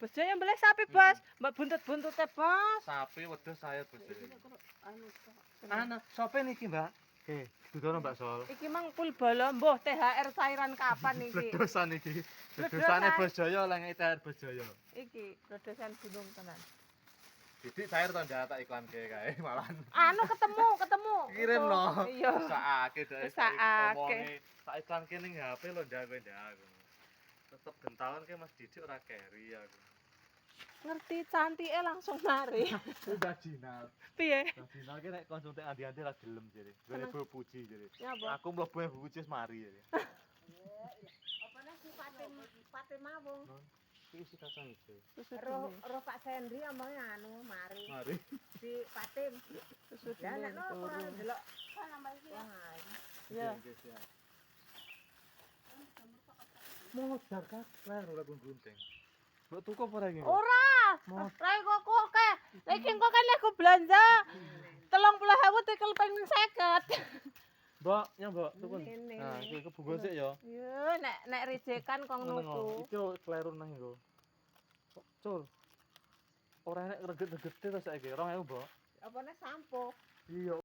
Bos Jaya boleh sapi, Bos. Mbak buntut-buntute, Bos. Sapi wedhus saya Bos Jaya. Ana, sopo niki, Mbak? Oke, dudono Mbak Sol. Iki mang pul bala mbuh THR cairan kapan iki? Bledosan iki. Bledosane Bos Jaya leng THR Bos Jaya. Iki bledosan gunung tenan. Didik cair to ndak tak iklanke kae malahan. Anu ketemu. Kirim no. Iya. Sakake dhewe. Sakake. Tak iklanke ning HP lho ndak kowe ndak. Tetep gentalan ke Mas Didik ora keri aku. Ngerti cantike langsung mari. Udah jinal. Piye? Udah jinal ki nek konsumte andi-andi ra gelem jare. Gone Bu Puji jare. Nyapa? Aku mlebu Bu Puji wis mari jare. Opone si Patim mawung. Iki isi kacang ijo. Roh Pak Sendri omongnya anu mari. Mari. Si Patim. Ya nek no ora delok. Ya. Modar kak, lek ora gunting. Mbok tuku apa ora iki? Ora. Rai kok ke. Iki engko kan aku belanja 30.000 tekel ping 50. Mbok, ya Mbok, tuku. Ini. Nah, iki kebungkus sik ya. Yo nek rejekan kong nuku. Iki kleru nang iku. Cur. Ora enek reget-regete to saiki, 2000, Mbok. Opone sampo. Iya.